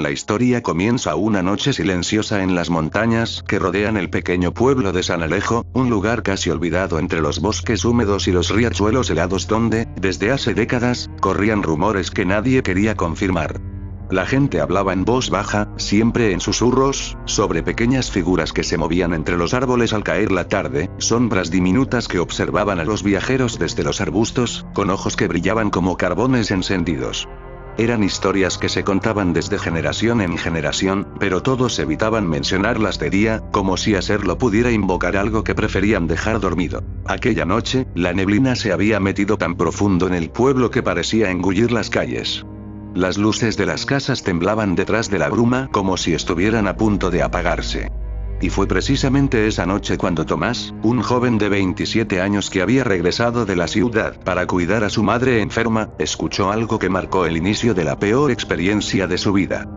La historia comienza una noche silenciosa en las montañas que rodean el pequeño pueblo de San Alejo, un lugar casi olvidado entre los bosques húmedos y los riachuelos helados donde, desde hace décadas, corrían rumores que nadie quería confirmar. La gente hablaba en voz baja, siempre en susurros, sobre pequeñas figuras que se movían entre los árboles al caer la tarde, sombras diminutas que observaban a los viajeros desde los arbustos, con ojos que brillaban como carbones encendidos. Eran historias que se contaban desde generación en generación, pero todos evitaban mencionarlas de día, como si hacerlo pudiera invocar algo que preferían dejar dormido. Aquella noche, la neblina se había metido tan profundo en el pueblo que parecía engullir las calles. Las luces de las casas temblaban detrás de la bruma como si estuvieran a punto de apagarse. Y fue precisamente esa noche cuando Tomás, un joven de 27 años que había regresado de la ciudad para cuidar a su madre enferma, escuchó algo que marcó el inicio de la peor experiencia de su vida.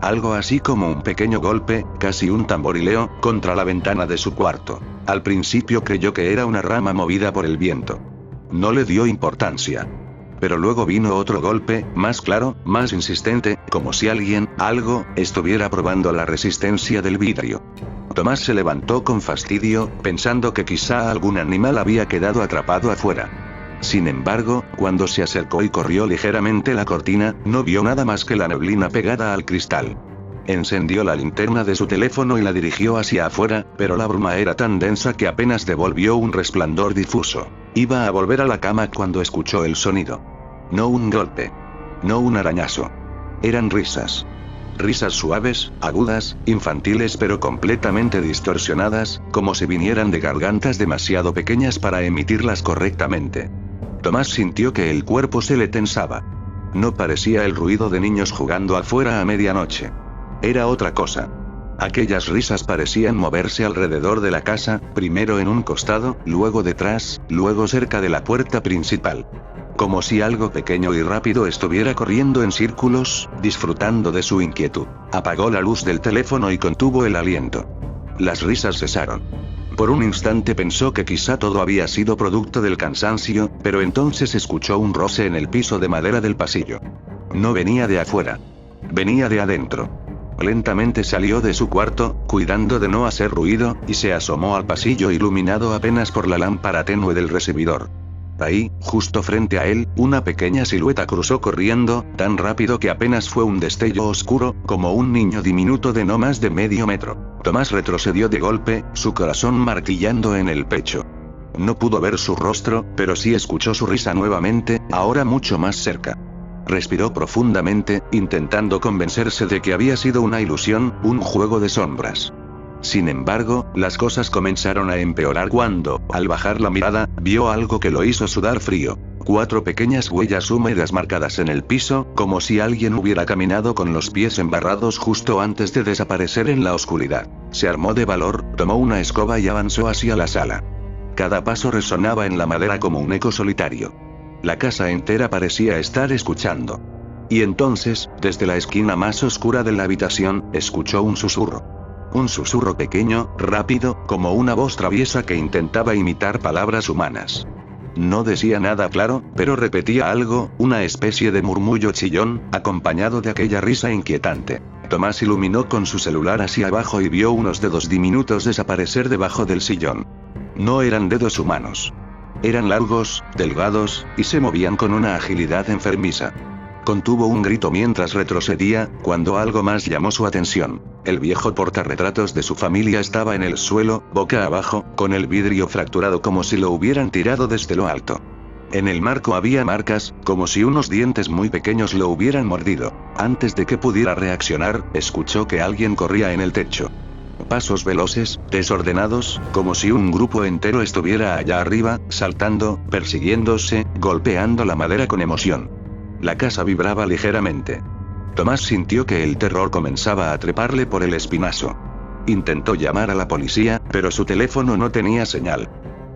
Algo así como un pequeño golpe, casi un tamborileo, contra la ventana de su cuarto. Al principio creyó que era una rama movida por el viento. No le dio importancia. Pero luego vino otro golpe, más claro, más insistente, como si algo, estuviera probando la resistencia del vidrio. Tomás se levantó con fastidio, pensando que quizá algún animal había quedado atrapado afuera. Sin embargo, cuando se acercó y corrió ligeramente la cortina, no vio nada más que la neblina pegada al cristal. Encendió la linterna de su teléfono y la dirigió hacia afuera, pero la bruma era tan densa que apenas devolvió un resplandor difuso. Iba a volver a la cama cuando escuchó el sonido. No un golpe. No un arañazo. Eran risas. Risas suaves, agudas, infantiles pero completamente distorsionadas, como si vinieran de gargantas demasiado pequeñas para emitirlas correctamente. Tomás sintió que el cuerpo se le tensaba. No parecía el ruido de niños jugando afuera a medianoche. Era otra cosa. Aquellas risas parecían moverse alrededor de la casa, primero en un costado, luego detrás, luego cerca de la puerta principal. Como si algo pequeño y rápido estuviera corriendo en círculos, disfrutando de su inquietud. Apagó la luz del teléfono y contuvo el aliento. Las risas cesaron. Por un instante pensó que quizá todo había sido producto del cansancio, pero entonces escuchó un roce en el piso de madera del pasillo. No venía de afuera. Venía de adentro. Lentamente salió de su cuarto, cuidando de no hacer ruido, y se asomó al pasillo iluminado apenas por la lámpara tenue del recibidor. Ahí, justo frente a él, una pequeña silueta cruzó corriendo, tan rápido que apenas fue un destello oscuro, como un niño diminuto de no más de medio metro. Tomás retrocedió de golpe, su corazón martillando en el pecho. No pudo ver su rostro, pero sí escuchó su risa nuevamente, ahora mucho más cerca. Respiró profundamente, intentando convencerse de que había sido una ilusión, un juego de sombras. Sin embargo, las cosas comenzaron a empeorar cuando, al bajar la mirada, vio algo que lo hizo sudar frío. 4 pequeñas huellas húmedas marcadas en el piso, como si alguien hubiera caminado con los pies embarrados justo antes de desaparecer en la oscuridad. Se armó de valor, tomó una escoba y avanzó hacia la sala. Cada paso resonaba en la madera como un eco solitario. La casa entera parecía estar escuchando. Y entonces, desde la esquina más oscura de la habitación, escuchó un susurro. Un susurro pequeño, rápido, como una voz traviesa que intentaba imitar palabras humanas. No decía nada claro, pero repetía algo, una especie de murmullo chillón, acompañado de aquella risa inquietante. Tomás iluminó con su celular hacia abajo y vio unos dedos diminutos desaparecer debajo del sillón. No eran dedos humanos. Eran largos, delgados, y se movían con una agilidad enfermiza. Contuvo un grito mientras retrocedía, cuando algo más llamó su atención. El viejo portarretratos de su familia estaba en el suelo, boca abajo, con el vidrio fracturado como si lo hubieran tirado desde lo alto. En el marco había marcas, como si unos dientes muy pequeños lo hubieran mordido. Antes de que pudiera reaccionar, escuchó que alguien corría en el techo. Pasos veloces, desordenados, como si un grupo entero estuviera allá arriba, saltando, persiguiéndose, golpeando la madera con emoción. La casa vibraba ligeramente. Tomás sintió que el terror comenzaba a treparle por el espinazo. Intentó llamar a la policía, pero su teléfono no tenía señal.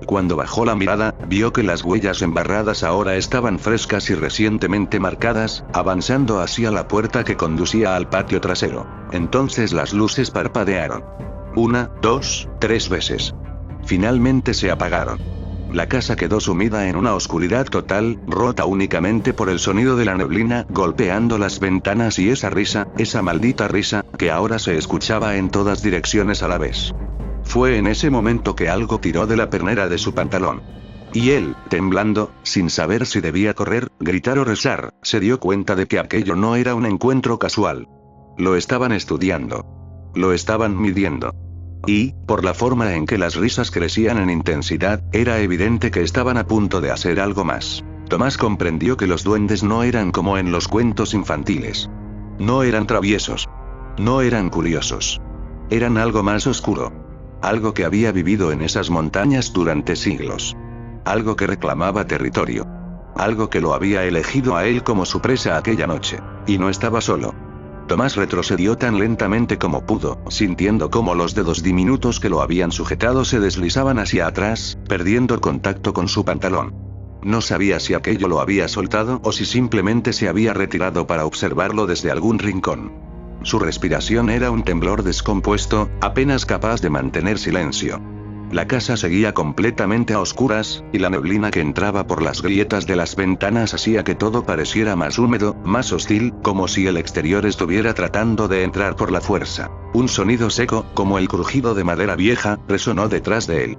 Cuando bajó la mirada, vio que las huellas embarradas ahora estaban frescas y recientemente marcadas, avanzando hacia la puerta que conducía al patio trasero. Entonces las luces parpadearon. 1, 2, 3 veces. Finalmente se apagaron. La casa quedó sumida en una oscuridad total, rota únicamente por el sonido de la neblina golpeando las ventanas y esa risa, esa maldita risa, que ahora se escuchaba en todas direcciones a la vez. Fue en ese momento que algo tiró de la pernera de su pantalón. Y él, temblando, sin saber si debía correr, gritar o rezar, se dio cuenta de que aquello no era un encuentro casual. Lo estaban estudiando. Lo estaban midiendo. Y, por la forma en que las risas crecían en intensidad, era evidente que estaban a punto de hacer algo más. Tomás comprendió que los duendes no eran como en los cuentos infantiles. No eran traviesos. No eran curiosos. Eran algo más oscuro. Algo que había vivido en esas montañas durante siglos. Algo que reclamaba territorio. Algo que lo había elegido a él como su presa aquella noche. Y no estaba solo. Tomás retrocedió tan lentamente como pudo, sintiendo cómo los dedos diminutos que lo habían sujetado se deslizaban hacia atrás, perdiendo contacto con su pantalón. No sabía si aquello lo había soltado o si simplemente se había retirado para observarlo desde algún rincón. Su respiración era un temblor descompuesto, apenas capaz de mantener silencio. La casa seguía completamente a oscuras, y la neblina que entraba por las grietas de las ventanas hacía que todo pareciera más húmedo, más hostil, como si el exterior estuviera tratando de entrar por la fuerza. Un sonido seco, como el crujido de madera vieja, resonó detrás de él.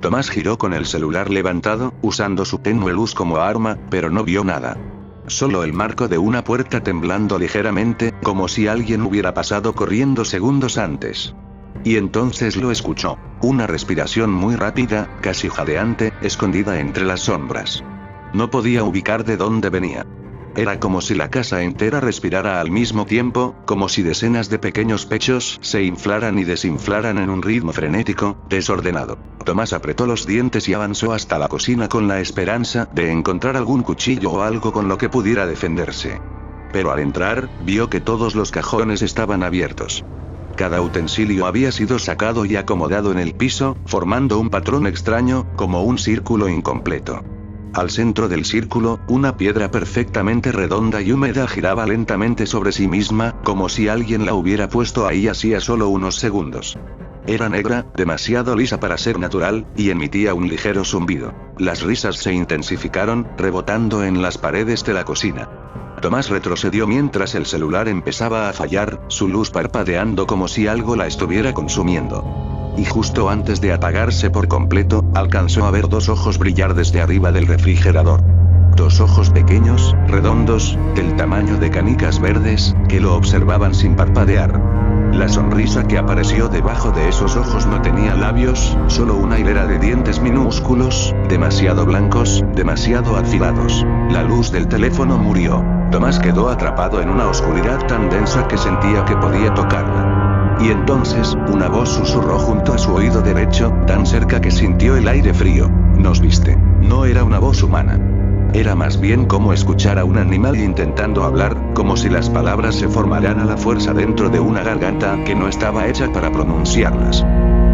Tomás giró con el celular levantado, usando su tenue luz como arma, pero no vio nada. Solo el marco de una puerta temblando ligeramente, como si alguien hubiera pasado corriendo segundos antes. Y entonces lo escuchó. Una respiración muy rápida, casi jadeante, escondida entre las sombras. No podía ubicar de dónde venía. Era como si la casa entera respirara al mismo tiempo, como si decenas de pequeños pechos se inflaran y desinflaran en un ritmo frenético, desordenado. Tomás apretó los dientes y avanzó hasta la cocina con la esperanza de encontrar algún cuchillo o algo con lo que pudiera defenderse. Pero al entrar, vio que todos los cajones estaban abiertos. Cada utensilio había sido sacado y acomodado en el piso, formando un patrón extraño, como un círculo incompleto. Al centro del círculo, una piedra perfectamente redonda y húmeda giraba lentamente sobre sí misma, como si alguien la hubiera puesto ahí hacía solo unos segundos. Era negra, demasiado lisa para ser natural, y emitía un ligero zumbido. Las risas se intensificaron, rebotando en las paredes de la cocina. Tomás retrocedió mientras el celular empezaba a fallar, su luz parpadeando como si algo la estuviera consumiendo. Y justo antes de apagarse por completo, alcanzó a ver dos ojos brillar desde arriba del refrigerador. Dos ojos pequeños, redondos, del tamaño de canicas verdes, que lo observaban sin parpadear. La sonrisa que apareció debajo de esos ojos no tenía labios, solo una hilera de dientes minúsculos, demasiado blancos, demasiado afilados. La luz del teléfono murió. Tomás quedó atrapado en una oscuridad tan densa que sentía que podía tocarla. Y entonces, una voz susurró junto a su oído derecho, tan cerca que sintió el aire frío. «Nos viste». No era una voz humana. Era más bien como escuchar a un animal intentando hablar, como si las palabras se formaran a la fuerza dentro de una garganta que no estaba hecha para pronunciarlas.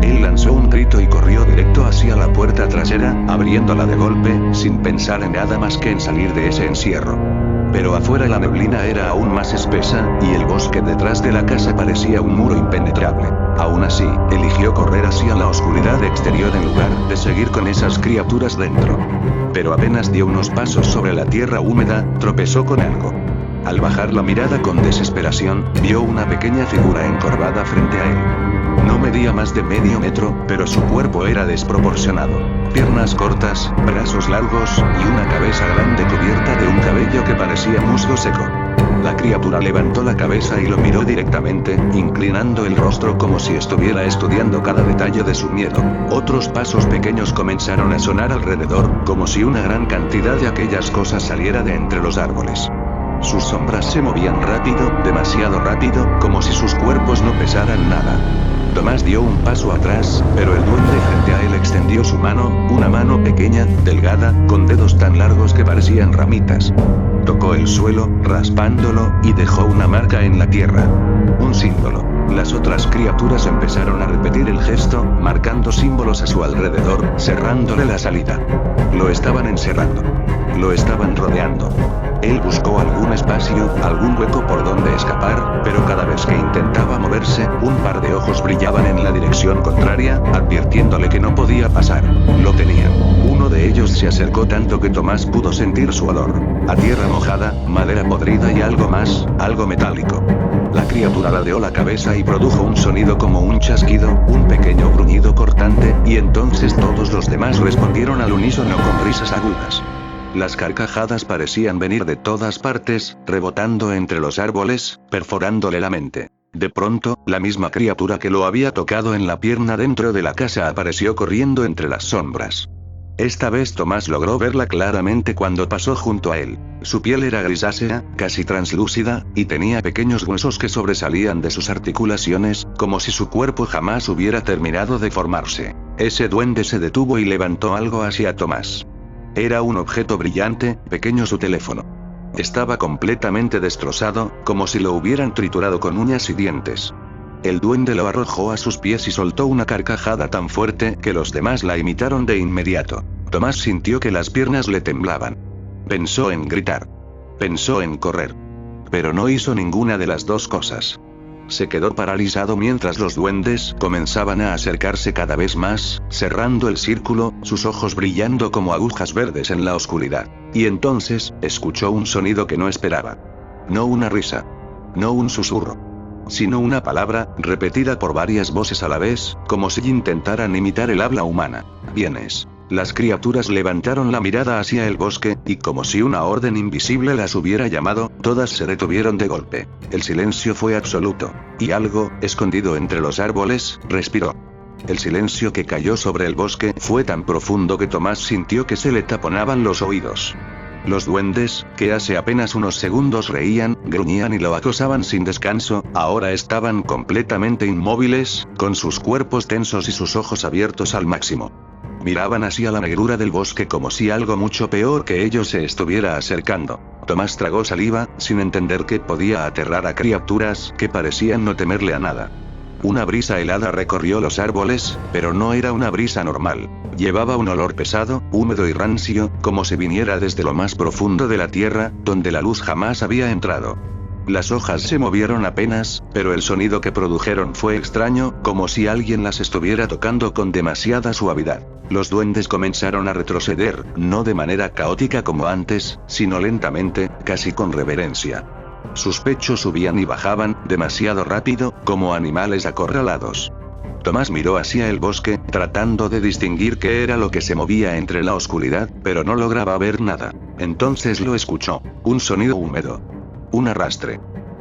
Él lanzó un grito y corrió directo hacia la puerta trasera, abriéndola de golpe, sin pensar en nada más que en salir de ese encierro. Pero afuera la neblina era aún más espesa, y el bosque detrás de la casa parecía un muro impenetrable. Aún así, eligió correr hacia la oscuridad exterior en lugar de seguir con esas criaturas dentro. Pero apenas dio unos pasos sobre la tierra húmeda, tropezó con algo. Al bajar la mirada con desesperación, vio una pequeña figura encorvada frente a él. No medía más de medio metro, pero su cuerpo era desproporcionado. Piernas cortas, brazos largos, y una cabeza grande cubierta de un cabello que parecía musgo seco. La criatura levantó la cabeza y lo miró directamente, inclinando el rostro como si estuviera estudiando cada detalle de su miedo. Otros pasos pequeños comenzaron a sonar alrededor, como si una gran cantidad de aquellas cosas saliera de entre los árboles. Sus sombras se movían rápido, demasiado rápido, como si sus cuerpos no pesaran nada. Tomás dio un paso atrás, pero el duende frente a él extendió su mano, una mano pequeña, delgada, con dedos tan largos que parecían ramitas. Tocó el suelo, raspándolo, y dejó una marca en la tierra. Un un símbolo. Las otras criaturas empezaron a repetir el gesto, marcando símbolos a su alrededor, cerrándole la salida. Lo estaban encerrando. Lo estaban rodeando. Él buscó algún espacio, algún hueco por donde escapar, pero cada vez que intentaba moverse, un par de ojos brillaban en la dirección contraria, advirtiéndole que no podía pasar. Lo tenían. Uno de ellos se acercó tanto que Tomás pudo sentir su olor. A tierra mojada, madera podrida y algo más, algo metálico. La criatura ladeó la cabeza y produjo un sonido como un chasquido, un pequeño gruñido cortante, y entonces todos los demás respondieron al unísono con risas agudas. Las carcajadas parecían venir de todas partes, rebotando entre los árboles, perforándole la mente. De pronto, la misma criatura que lo había tocado en la pierna dentro de la casa apareció corriendo entre las sombras. Esta vez Tomás logró verla claramente cuando pasó junto a él. Su piel era grisácea, casi translúcida, y tenía pequeños huesos que sobresalían de sus articulaciones, como si su cuerpo jamás hubiera terminado de formarse. Ese duende se detuvo y levantó algo hacia Tomás. Era un objeto brillante, pequeño, su teléfono. Estaba completamente destrozado, como si lo hubieran triturado con uñas y dientes. El duende lo arrojó a sus pies y soltó una carcajada tan fuerte que los demás la imitaron de inmediato. Tomás sintió que las piernas le temblaban. Pensó en gritar. Pensó en correr. Pero no hizo ninguna de las dos cosas. Se quedó paralizado mientras los duendes comenzaban a acercarse cada vez más, cerrando el círculo, sus ojos brillando como agujas verdes en la oscuridad. Y entonces, escuchó un sonido que no esperaba. No una risa. No un susurro. Sino una palabra, repetida por varias voces a la vez, como si intentaran imitar el habla humana. «Vienes». Las criaturas levantaron la mirada hacia el bosque, y como si una orden invisible las hubiera llamado, todas se detuvieron de golpe. El silencio fue absoluto. Y algo, escondido entre los árboles, respiró. El silencio que cayó sobre el bosque fue tan profundo que Tomás sintió que se le taponaban los oídos. Los duendes, que hace apenas unos segundos reían, gruñían y lo acosaban sin descanso, ahora estaban completamente inmóviles, con sus cuerpos tensos y sus ojos abiertos al máximo. Miraban hacia la negrura del bosque como si algo mucho peor que ellos se estuviera acercando. Tomás tragó saliva, sin entender que podía aterrar a criaturas que parecían no temerle a nada. Una brisa helada recorrió los árboles, pero no era una brisa normal. Llevaba un olor pesado, húmedo y rancio, como si viniera desde lo más profundo de la tierra, donde la luz jamás había entrado. Las hojas se movieron apenas, pero el sonido que produjeron fue extraño, como si alguien las estuviera tocando con demasiada suavidad. Los duendes comenzaron a retroceder, no de manera caótica como antes, sino lentamente, casi con reverencia. Sus pechos subían y bajaban, demasiado rápido, como animales acorralados. Tomás miró hacia el bosque, tratando de distinguir qué era lo que se movía entre la oscuridad, pero no lograba ver nada. Entonces lo escuchó. Un sonido húmedo. Un arrastre.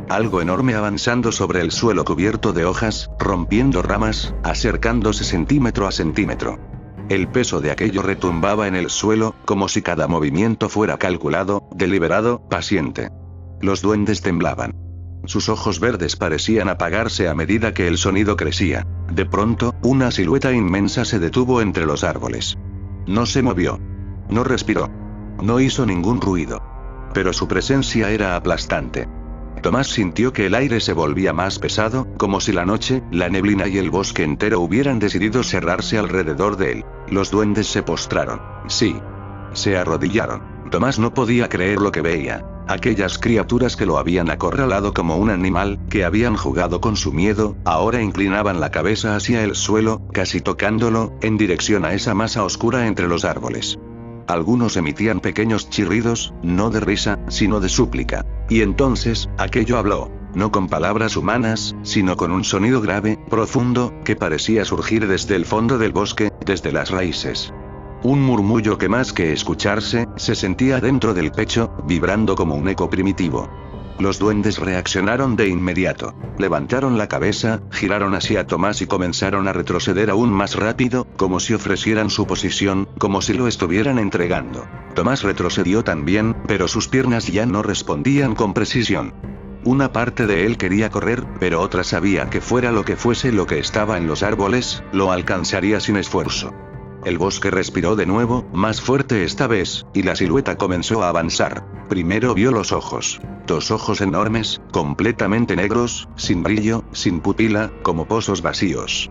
Algo enorme avanzando sobre el suelo cubierto de hojas, rompiendo ramas, acercándose centímetro a centímetro. El peso de aquello retumbaba en el suelo, como si cada movimiento fuera calculado, deliberado, paciente. Los duendes temblaban. Sus ojos verdes parecían apagarse a medida que el sonido crecía. De pronto, una silueta inmensa se detuvo entre los árboles. No se movió. No respiró. No hizo ningún ruido. Pero su presencia era aplastante. Tomás sintió que el aire se volvía más pesado, como si la noche, la neblina y el bosque entero hubieran decidido cerrarse alrededor de él. Los duendes se postraron. Sí. Se arrodillaron. Tomás no podía creer lo que veía. Aquellas criaturas que lo habían acorralado como un animal, que habían jugado con su miedo, ahora inclinaban la cabeza hacia el suelo, casi tocándolo, en dirección a esa masa oscura entre los árboles. Algunos emitían pequeños chirridos, no de risa, sino de súplica. Y entonces, aquello habló, no con palabras humanas, sino con un sonido grave, profundo, que parecía surgir desde el fondo del bosque, desde las raíces. Un murmullo que más que escucharse, se sentía dentro del pecho, vibrando como un eco primitivo. Los duendes reaccionaron de inmediato. Levantaron la cabeza, giraron hacia Tomás y comenzaron a retroceder aún más rápido, como si ofrecieran su posición, como si lo estuvieran entregando. Tomás retrocedió también, pero sus piernas ya no respondían con precisión. Una parte de él quería correr, pero otra sabía que fuera lo que fuese lo que estaba en los árboles, lo alcanzaría sin esfuerzo. El bosque respiró de nuevo, más fuerte esta vez, y la silueta comenzó a avanzar. Primero vio los ojos. 2 ojos enormes, completamente negros, sin brillo, sin pupila, como pozos vacíos.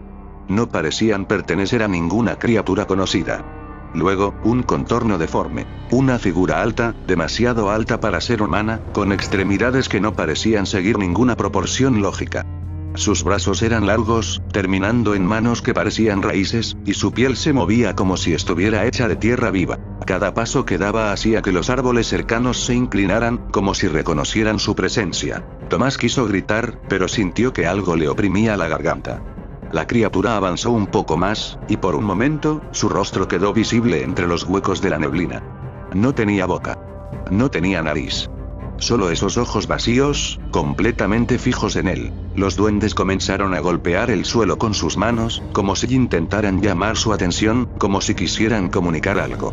No parecían pertenecer a ninguna criatura conocida. Luego, un contorno deforme. Una figura alta, demasiado alta para ser humana, con extremidades que no parecían seguir ninguna proporción lógica. Sus brazos eran largos, terminando en manos que parecían raíces, y su piel se movía como si estuviera hecha de tierra viva. Cada paso que daba hacía que los árboles cercanos se inclinaran, como si reconocieran su presencia. Tomás quiso gritar, pero sintió que algo le oprimía la garganta. La criatura avanzó un poco más, y por un momento, su rostro quedó visible entre los huecos de la neblina. No tenía boca. No tenía nariz. Solo esos ojos vacíos, completamente fijos en él. Los duendes comenzaron a golpear el suelo con sus manos, como si intentaran llamar su atención, como si quisieran comunicar algo.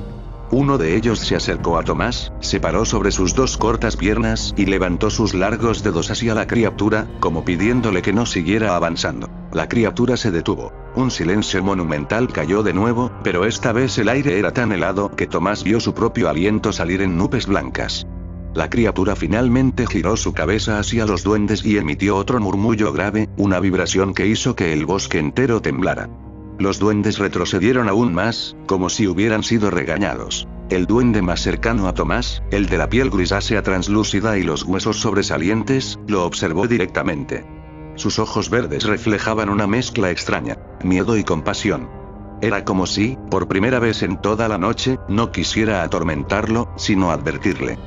Uno de ellos se acercó a Tomás, se paró sobre sus 2 cortas piernas y levantó sus largos dedos hacia la criatura, como pidiéndole que no siguiera avanzando. La criatura se detuvo. Un silencio monumental cayó de nuevo, pero esta vez el aire era tan helado que Tomás vio su propio aliento salir en nubes blancas. La criatura finalmente giró su cabeza hacia los duendes y emitió otro murmullo grave, una vibración que hizo que el bosque entero temblara. Los duendes retrocedieron aún más, como si hubieran sido regañados. El duende más cercano a Tomás, el de la piel grisácea translúcida y los huesos sobresalientes, lo observó directamente. Sus ojos verdes reflejaban una mezcla extraña, miedo y compasión. Era como si, por primera vez en toda la noche, no quisiera atormentarlo, sino advertirle.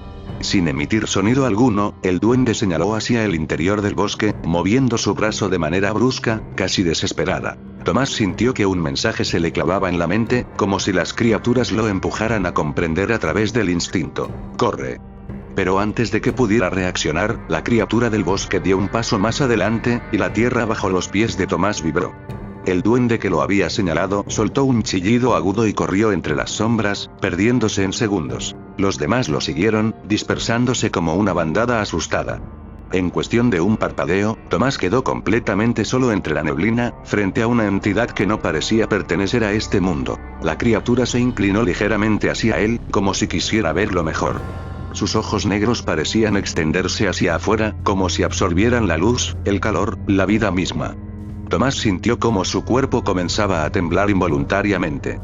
Sin emitir sonido alguno, el duende señaló hacia el interior del bosque, moviendo su brazo de manera brusca, casi desesperada. Tomás sintió que un mensaje se le clavaba en la mente, como si las criaturas lo empujaran a comprender a través del instinto. ¡Corre! Pero antes de que pudiera reaccionar, la criatura del bosque dio un paso más adelante, y la tierra bajo los pies de Tomás vibró. El duende que lo había señalado soltó un chillido agudo y corrió entre las sombras, perdiéndose en segundos. Los demás lo siguieron, dispersándose como una bandada asustada. En cuestión de un parpadeo, Tomás quedó completamente solo entre la neblina, frente a una entidad que no parecía pertenecer a este mundo. La criatura se inclinó ligeramente hacia él, como si quisiera verlo mejor. Sus ojos negros parecían extenderse hacia afuera, como si absorbieran la luz, el calor, la vida misma. Tomás sintió como su cuerpo comenzaba a temblar involuntariamente.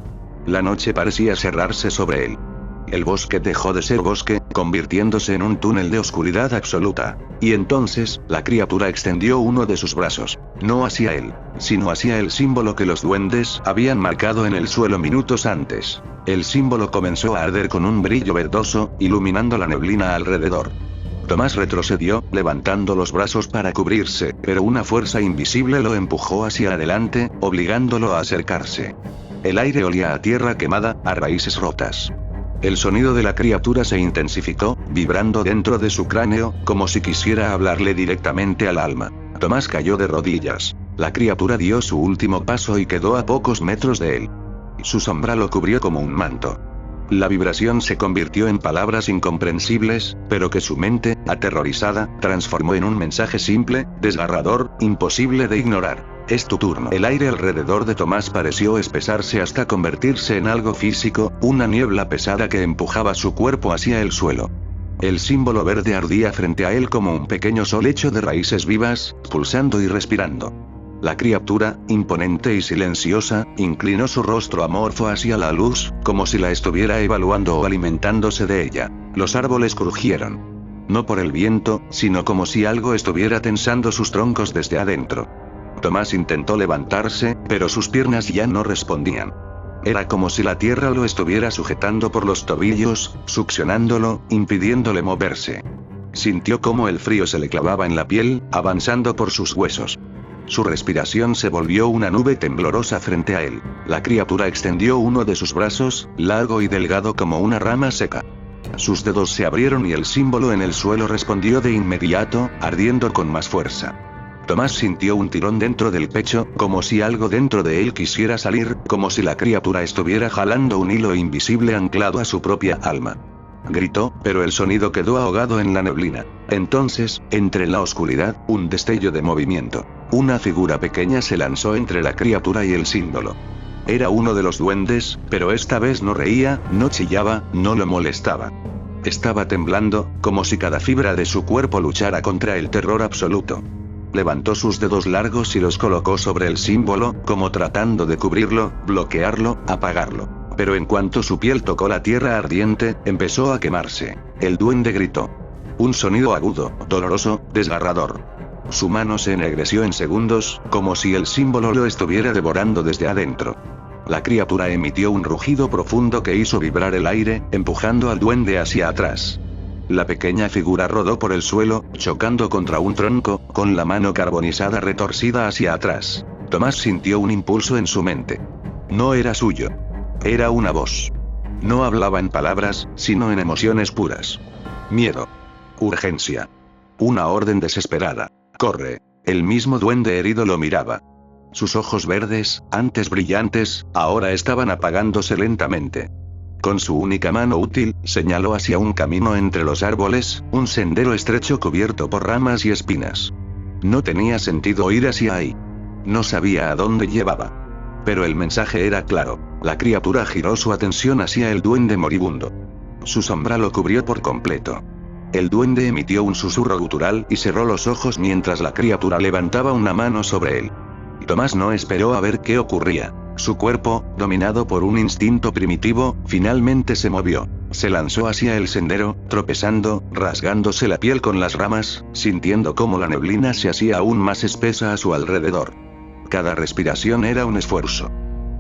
La noche parecía cerrarse sobre él. El bosque dejó de ser bosque, convirtiéndose en un túnel de oscuridad absoluta. Y entonces, la criatura extendió uno de sus brazos. No hacia él, sino hacia el símbolo que los duendes habían marcado en el suelo minutos antes. El símbolo comenzó a arder con un brillo verdoso, iluminando la neblina alrededor. Tomás retrocedió, levantando los brazos para cubrirse, pero una fuerza invisible lo empujó hacia adelante, obligándolo a acercarse. El aire olía a tierra quemada, a raíces rotas. El sonido de la criatura se intensificó, vibrando dentro de su cráneo, como si quisiera hablarle directamente al alma. Tomás cayó de rodillas. La criatura dio su último paso y quedó a pocos metros de él. Su sombra lo cubrió como un manto. La vibración se convirtió en palabras incomprensibles, pero que su mente, aterrorizada, transformó en un mensaje simple, desgarrador, imposible de ignorar. Es tu turno. El aire alrededor de Tomás pareció espesarse hasta convertirse en algo físico, una niebla pesada que empujaba su cuerpo hacia el suelo. El símbolo verde ardía frente a él como un pequeño sol hecho de raíces vivas, pulsando y respirando. La criatura, imponente y silenciosa, inclinó su rostro amorfo hacia la luz, como si la estuviera evaluando o alimentándose de ella. Los árboles crujieron. No por el viento, sino como si algo estuviera tensando sus troncos desde adentro. Tomás intentó levantarse, pero sus piernas ya no respondían. Era como si la tierra lo estuviera sujetando por los tobillos, succionándolo, impidiéndole moverse. Sintió cómo el frío se le clavaba en la piel, avanzando por sus huesos. Su respiración se volvió una nube temblorosa frente a él. La criatura extendió uno de sus brazos, largo y delgado como una rama seca. Sus dedos se abrieron y el símbolo en el suelo respondió de inmediato, ardiendo con más fuerza. Tomás sintió un tirón dentro del pecho, como si algo dentro de él quisiera salir, como si la criatura estuviera jalando un hilo invisible anclado a su propia alma. Gritó, pero el sonido quedó ahogado en la neblina. Entonces, entre la oscuridad, un destello de movimiento. Una figura pequeña se lanzó entre la criatura y el símbolo. Era uno de los duendes, pero esta vez no reía, no chillaba, no lo molestaba. Estaba temblando, como si cada fibra de su cuerpo luchara contra el terror absoluto. Levantó sus dedos largos y los colocó sobre el símbolo, como tratando de cubrirlo, bloquearlo, apagarlo. Pero en cuanto su piel tocó la tierra ardiente, empezó a quemarse. El duende gritó. Un sonido agudo, doloroso, desgarrador. Su mano se ennegreció en segundos, como si el símbolo lo estuviera devorando desde adentro. La criatura emitió un rugido profundo que hizo vibrar el aire, empujando al duende hacia atrás. La pequeña figura rodó por el suelo, chocando contra un tronco, con la mano carbonizada retorcida hacia atrás. Tomás sintió un impulso en su mente. No era suyo. Era una voz. No hablaba en palabras, sino en emociones puras. Miedo. Urgencia. Una orden desesperada. Corre. El mismo duende herido lo miraba. Sus ojos verdes, antes brillantes, ahora estaban apagándose lentamente. Con su única mano útil, señaló hacia un camino entre los árboles, un sendero estrecho cubierto por ramas y espinas. No tenía sentido ir hacia ahí. No sabía a dónde llevaba. Pero el mensaje era claro. La criatura giró su atención hacia el duende moribundo. Su sombra lo cubrió por completo. El duende emitió un susurro gutural y cerró los ojos mientras la criatura levantaba una mano sobre él. Tomás no esperó a ver qué ocurría. Su cuerpo, dominado por un instinto primitivo, finalmente se movió. Se lanzó hacia el sendero, tropezando, rasgándose la piel con las ramas, sintiendo cómo la neblina se hacía aún más espesa a su alrededor. Cada respiración era un esfuerzo.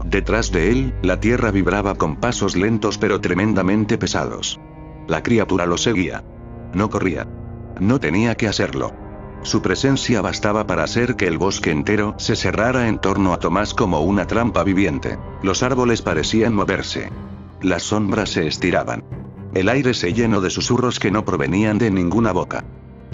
Detrás de él, la tierra vibraba con pasos lentos pero tremendamente pesados. La criatura lo seguía. No corría. No tenía que hacerlo. Su presencia bastaba para hacer que el bosque entero se cerrara en torno a Tomás como una trampa viviente. Los árboles parecían moverse. Las sombras se estiraban. El aire se llenó de susurros que no provenían de ninguna boca.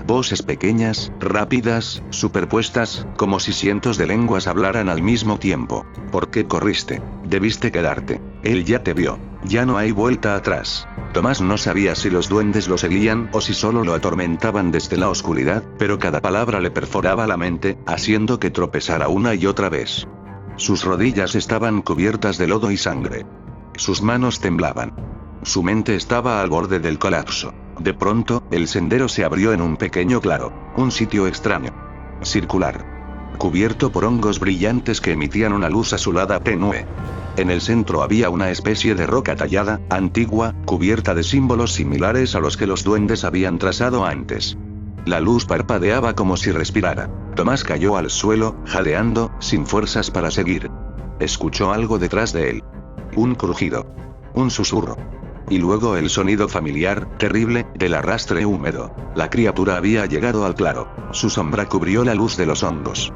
Voces pequeñas, rápidas, superpuestas, como si cientos de lenguas hablaran al mismo tiempo. ¿Por qué corriste? Debiste quedarte. Él ya te vio. Ya no hay vuelta atrás. Tomás no sabía si los duendes lo seguían o si solo lo atormentaban desde la oscuridad, pero cada palabra le perforaba la mente, haciendo que tropezara una y otra vez. Sus rodillas estaban cubiertas de lodo y sangre. Sus manos temblaban. Su mente estaba al borde del colapso. De pronto, el sendero se abrió en un pequeño claro, un sitio extraño. Circular. Cubierto por hongos brillantes que emitían una luz azulada tenue. En el centro había una especie de roca tallada, antigua, cubierta de símbolos similares a los que los duendes habían trazado antes. La luz parpadeaba como si respirara. Tomás cayó al suelo, jadeando, sin fuerzas para seguir. Escuchó algo detrás de él. Un crujido. Un susurro. Y luego el sonido familiar, terrible, del arrastre húmedo. La criatura había llegado al claro. Su sombra cubrió la luz de los hongos.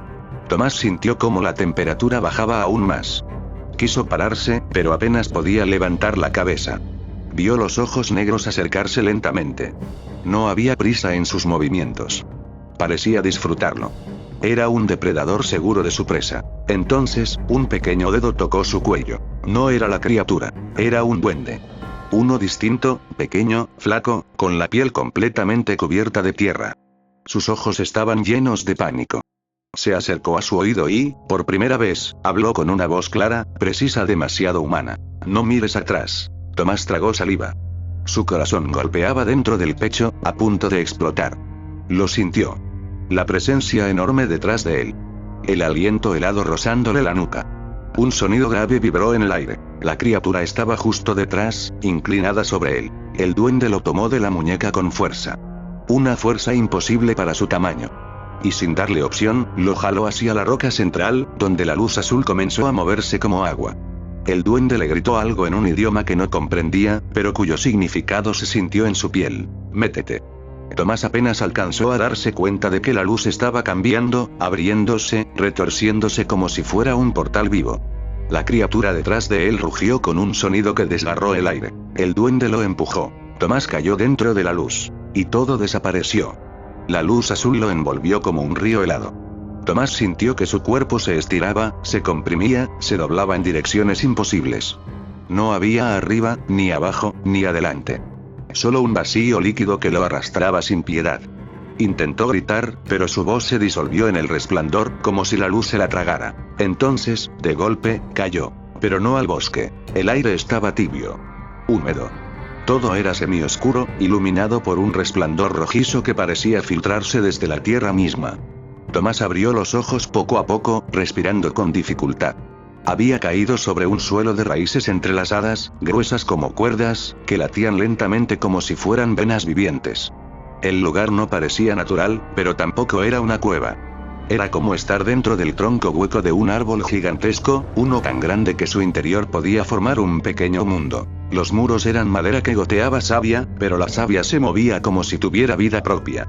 Tomás sintió cómo la temperatura bajaba aún más. Quiso pararse, pero apenas podía levantar la cabeza. Vio los ojos negros acercarse lentamente. No había prisa en sus movimientos. Parecía disfrutarlo. Era un depredador seguro de su presa. Entonces, un pequeño dedo tocó su cuello. No era la criatura. Era un duende. Uno distinto, pequeño, flaco, con la piel completamente cubierta de tierra. Sus ojos estaban llenos de pánico. Se acercó a su oído y, por primera vez, habló con una voz clara, precisa, demasiado humana. No mires atrás. Tomás tragó saliva. Su corazón golpeaba dentro del pecho, a punto de explotar. Lo sintió. La presencia enorme detrás de él. El aliento helado rozándole la nuca. Un sonido grave vibró en el aire. La criatura estaba justo detrás, inclinada sobre él. El duende lo tomó de la muñeca con fuerza. Una fuerza imposible para su tamaño. Y sin darle opción, lo jaló hacia la roca central, donde la luz azul comenzó a moverse como agua. El duende le gritó algo en un idioma que no comprendía, pero cuyo significado se sintió en su piel. Métete. Tomás apenas alcanzó a darse cuenta de que la luz estaba cambiando, abriéndose, retorciéndose como si fuera un portal vivo. La criatura detrás de él rugió con un sonido que desgarró el aire. El duende lo empujó. Tomás cayó dentro de la luz. Y todo desapareció. La luz azul lo envolvió como un río helado. Tomás sintió que su cuerpo se estiraba, se comprimía, se doblaba en direcciones imposibles. No había arriba, ni abajo, ni adelante. Solo un vacío líquido que lo arrastraba sin piedad. Intentó gritar, pero su voz se disolvió en el resplandor, como si la luz se la tragara. Entonces, de golpe, cayó. Pero no al bosque. El aire estaba tibio. Húmedo. Todo era semioscuro, iluminado por un resplandor rojizo que parecía filtrarse desde la tierra misma. Tomás abrió los ojos poco a poco, respirando con dificultad. Había caído sobre un suelo de raíces entrelazadas, gruesas como cuerdas, que latían lentamente como si fueran venas vivientes. El lugar no parecía natural, pero tampoco era una cueva. Era como estar dentro del tronco hueco de un árbol gigantesco, uno tan grande que su interior podía formar un pequeño mundo. Los muros eran madera que goteaba savia, pero la savia se movía como si tuviera vida propia.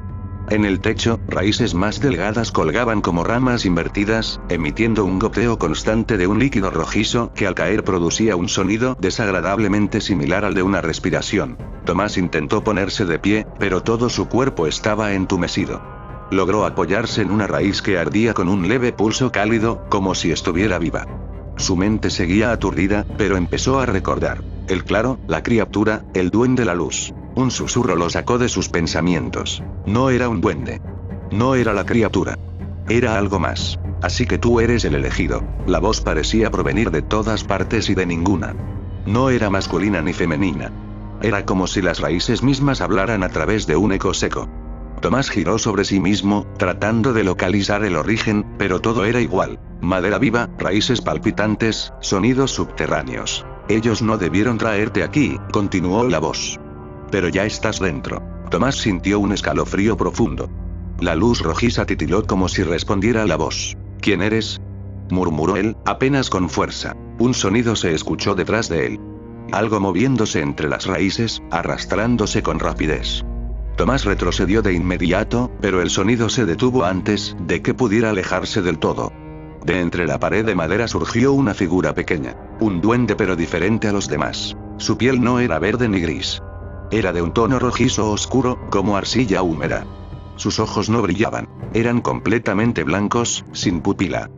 En el techo, raíces más delgadas colgaban como ramas invertidas, emitiendo un goteo constante de un líquido rojizo que al caer producía un sonido desagradablemente similar al de una respiración. Tomás intentó ponerse de pie, pero todo su cuerpo estaba entumecido. Logró apoyarse en una raíz que ardía con un leve pulso cálido, como si estuviera viva. Su mente seguía aturdida, pero empezó a recordar. El claro, la criatura, el duende de la luz. Un susurro lo sacó de sus pensamientos. No era un duende. No era la criatura. Era algo más. Así que tú eres el elegido. La voz parecía provenir de todas partes y de ninguna. No era masculina ni femenina. Era como si las raíces mismas hablaran a través de un eco seco. Tomás giró sobre sí mismo, tratando de localizar el origen, pero todo era igual. Madera viva, raíces palpitantes, sonidos subterráneos. Ellos no debieron traerte aquí, continuó la voz. Pero ya estás dentro. Tomás sintió un escalofrío profundo. La luz rojiza titiló como si respondiera a la voz. ¿Quién eres?, murmuró él, apenas con fuerza. Un sonido se escuchó detrás de él. Algo moviéndose entre las raíces, arrastrándose con rapidez. Tomás retrocedió de inmediato, pero el sonido se detuvo antes de que pudiera alejarse del todo. De entre la pared de madera surgió una figura pequeña. Un duende pero diferente a los demás. Su piel no era verde ni gris. Era de un tono rojizo oscuro, como arcilla húmeda. Sus ojos no brillaban. Eran completamente blancos, sin pupila.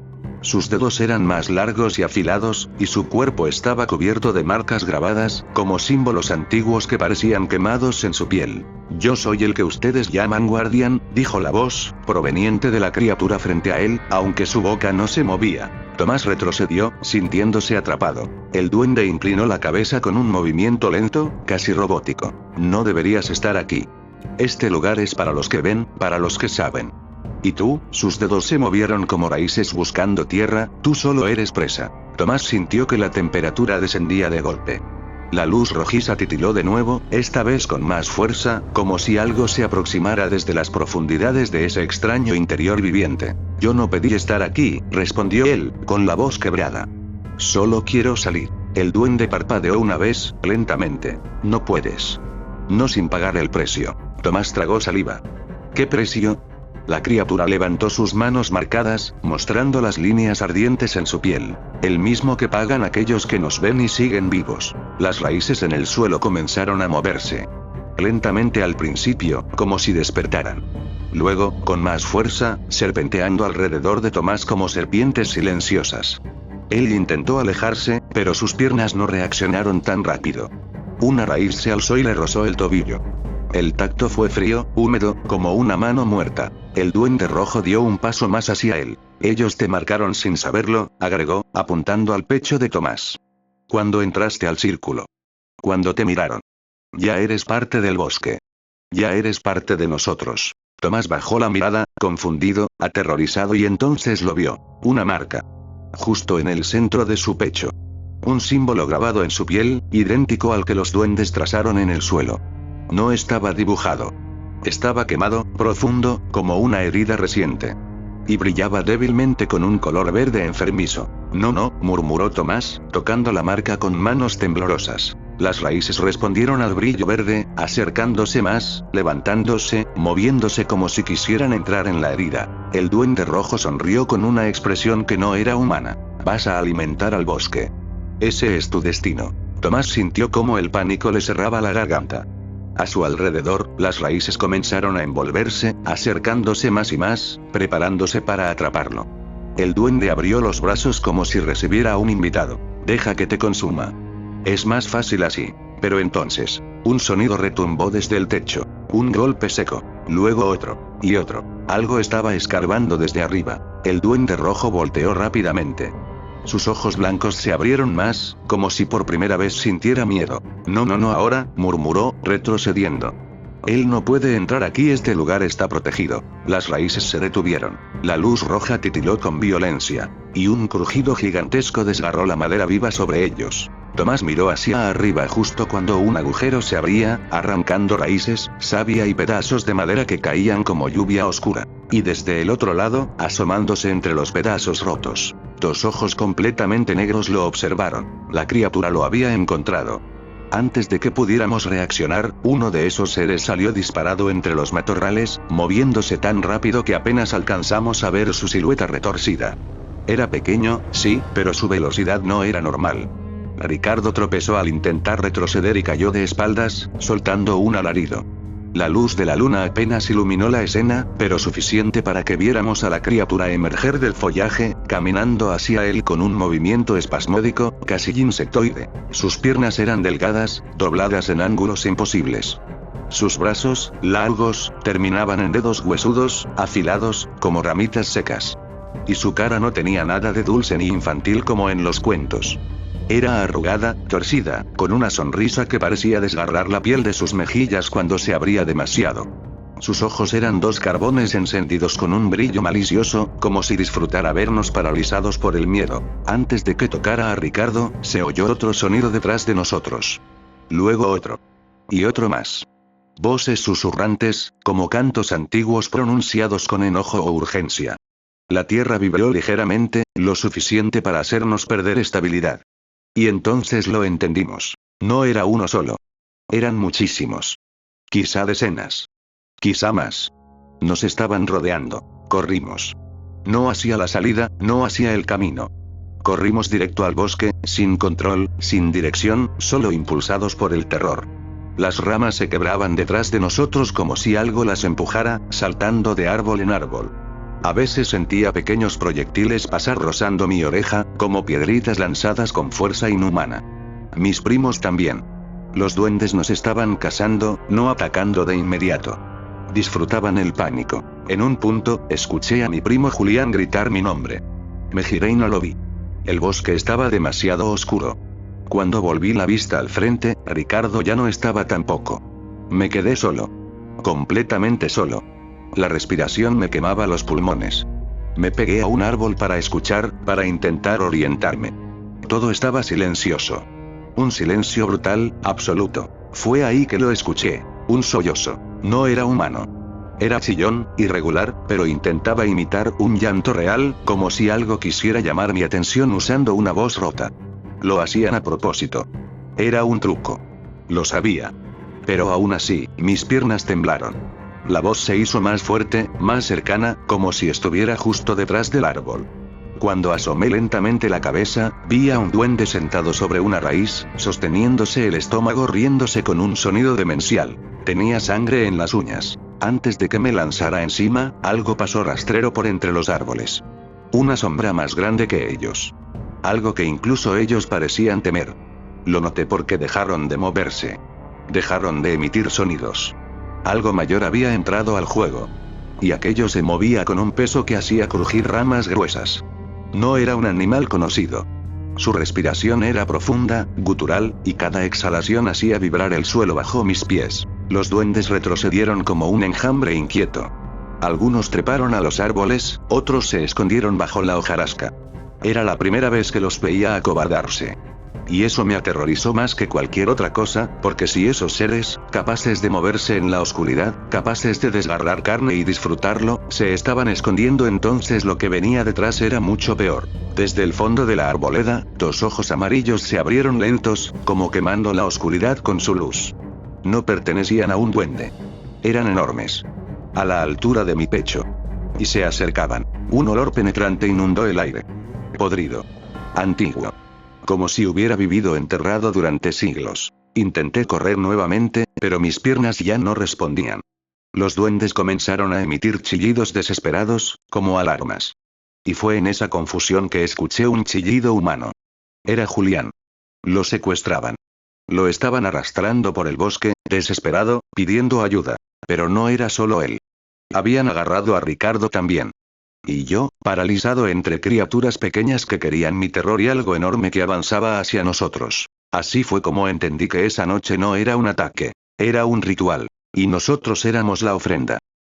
Sus dedos eran más largos y afilados, y su cuerpo estaba cubierto de marcas grabadas, como símbolos antiguos que parecían quemados en su piel. Yo soy el que ustedes llaman guardián, dijo la voz, proveniente de la criatura frente a él, aunque su boca no se movía. Tomás retrocedió, sintiéndose atrapado. El duende inclinó la cabeza con un movimiento lento, casi robótico. No deberías estar aquí. Este lugar es para los que ven, para los que saben. ¿Y tú? Sus dedos se movieron como raíces buscando tierra, tú solo eres presa. Tomás sintió que la temperatura descendía de golpe. La luz rojiza titiló de nuevo, esta vez con más fuerza, como si algo se aproximara desde las profundidades de ese extraño interior viviente. Yo no pedí estar aquí, respondió él, con la voz quebrada. Solo quiero salir. El duende parpadeó una vez, lentamente. No puedes. No sin pagar el precio. Tomás tragó saliva. ¿Qué precio? La criatura levantó sus manos marcadas, mostrando las líneas ardientes en su piel. El mismo que pagan aquellos que nos ven y siguen vivos. Las raíces en el suelo comenzaron a moverse. Lentamente al principio, como si despertaran. Luego, con más fuerza, serpenteando alrededor de Tomás como serpientes silenciosas. Él intentó alejarse, pero sus piernas no reaccionaron tan rápido. Una raíz se alzó y le rozó el tobillo. El tacto fue frío, húmedo, como una mano muerta. El duende rojo dio un paso más hacia él. Ellos te marcaron sin saberlo, agregó, apuntando al pecho de Tomás. Cuando entraste al círculo. Cuando te miraron. Ya eres parte del bosque. Ya eres parte de nosotros. Tomás bajó la mirada, confundido, aterrorizado, y entonces lo vio. Una marca. Justo en el centro de su pecho. Un símbolo grabado en su piel, idéntico al que los duendes trazaron en el suelo. No estaba dibujado. Estaba quemado, profundo, como una herida reciente. Y brillaba débilmente con un color verde enfermizo. No, murmuró Tomás, tocando la marca con manos temblorosas. Las raíces respondieron al brillo verde, acercándose más, levantándose, moviéndose como si quisieran entrar en la herida. El duende rojo sonrió con una expresión que no era humana. Vas a alimentar al bosque. Ese es tu destino. Tomás sintió cómo el pánico le cerraba la garganta. A su alrededor, las raíces comenzaron a envolverse, acercándose más y más, preparándose para atraparlo. El duende abrió los brazos como si recibiera a un invitado. Deja que te consuma. Es más fácil así. Pero entonces, un sonido retumbó desde el techo. Un golpe seco. Luego otro. Y otro. Algo estaba escarbando desde arriba. El duende rojo volteó rápidamente. Sus ojos blancos se abrieron más, como si por primera vez sintiera miedo. No, no, no ahora, murmuró, retrocediendo. Él no puede entrar aquí, este lugar está protegido. Las raíces se detuvieron. La luz roja titiló con violencia. Y un crujido gigantesco desgarró la madera viva sobre ellos. Tomás miró hacia arriba justo cuando un agujero se abría, arrancando raíces, savia y pedazos de madera que caían como lluvia oscura. Y desde el otro lado, asomándose entre los pedazos rotos, dos ojos completamente negros lo observaron. La criatura lo había encontrado. Antes de que pudiéramos reaccionar, uno de esos seres salió disparado entre los matorrales, moviéndose tan rápido que apenas alcanzamos a ver su silueta retorcida. Era pequeño, sí, pero su velocidad no era normal. Ricardo tropezó al intentar retroceder y cayó de espaldas, soltando un alarido. La luz de la luna apenas iluminó la escena, pero suficiente para que viéramos a la criatura emerger del follaje, caminando hacia él con un movimiento espasmódico, casi insectoide. Sus piernas eran delgadas, dobladas en ángulos imposibles. Sus brazos, largos, terminaban en dedos huesudos, afilados, como ramitas secas. Y su cara no tenía nada de dulce ni infantil como en los cuentos. Era arrugada, torcida, con una sonrisa que parecía desgarrar la piel de sus mejillas cuando se abría demasiado. Sus ojos eran dos carbones encendidos con un brillo malicioso, como si disfrutara vernos paralizados por el miedo. Antes de que tocara a Ricardo, se oyó otro sonido detrás de nosotros. Luego otro. Y otro más. Voces susurrantes, como cantos antiguos pronunciados con enojo o urgencia. La tierra vibró ligeramente, lo suficiente para hacernos perder estabilidad. Y entonces lo entendimos. No era uno solo. Eran muchísimos. Quizá decenas. Quizá más. Nos estaban rodeando. Corrimos. No hacia la salida, no hacia el camino. Corrimos directo al bosque, sin control, sin dirección, solo impulsados por el terror. Las ramas se quebraban detrás de nosotros como si algo las empujara, saltando de árbol en árbol. A veces sentía pequeños proyectiles pasar rozando mi oreja, como piedritas lanzadas con fuerza inhumana. Mis primos también. Los duendes nos estaban cazando, no atacando de inmediato. Disfrutaban el pánico. En un punto, escuché a mi primo Julián gritar mi nombre. Me giré y no lo vi. El bosque estaba demasiado oscuro. Cuando volví la vista al frente, Ricardo ya no estaba tampoco. Me quedé solo. Completamente solo. La respiración me quemaba los pulmones. Me pegué a un árbol para escuchar, para intentar orientarme. Todo estaba silencioso. Un silencio brutal, absoluto. Fue ahí que lo escuché. Un sollozo. No era humano. Era chillón, irregular, pero intentaba imitar un llanto real, como si algo quisiera llamar mi atención usando una voz rota. Lo hacían a propósito. Era un truco. Lo sabía. Pero aún así, mis piernas temblaron. La voz se hizo más fuerte, más cercana, como si estuviera justo detrás del árbol. Cuando asomé lentamente la cabeza, vi a un duende sentado sobre una raíz, sosteniéndose el estómago, riéndose con un sonido demencial. Tenía sangre en las uñas. Antes de que me lanzara encima, algo pasó rastrero por entre los árboles. Una sombra más grande que ellos. Algo que incluso ellos parecían temer. Lo noté porque dejaron de moverse. Dejaron de emitir sonidos. Algo mayor había entrado al juego. Y aquello se movía con un peso que hacía crujir ramas gruesas. No era un animal conocido. Su respiración era profunda, gutural, y cada exhalación hacía vibrar el suelo bajo mis pies. Los duendes retrocedieron como un enjambre inquieto. Algunos treparon a los árboles, otros se escondieron bajo la hojarasca. Era la primera vez que los veía acobardarse. Y eso me aterrorizó más que cualquier otra cosa, porque si esos seres, capaces de moverse en la oscuridad, capaces de desgarrar carne y disfrutarlo, se estaban escondiendo, entonces lo que venía detrás era mucho peor. Desde el fondo de la arboleda, dos ojos amarillos se abrieron lentos, como quemando la oscuridad con su luz. No pertenecían a un duende. Eran enormes. A la altura de mi pecho. Y se acercaban. Un olor penetrante inundó el aire. Podrido. Antiguo. Como si hubiera vivido enterrado durante siglos. Intenté correr nuevamente, pero mis piernas ya no respondían. Los duendes comenzaron a emitir chillidos desesperados, como alarmas. Y fue en esa confusión que escuché un chillido humano. Era Julián. Lo secuestraban. Lo estaban arrastrando por el bosque, desesperado, pidiendo ayuda. Pero no era solo él. Habían agarrado a Ricardo también. Y yo, paralizado entre criaturas pequeñas que querían mi terror y algo enorme que avanzaba hacia nosotros. Así fue como entendí que esa noche no era un ataque. Era un ritual. Y nosotros éramos la ofrenda.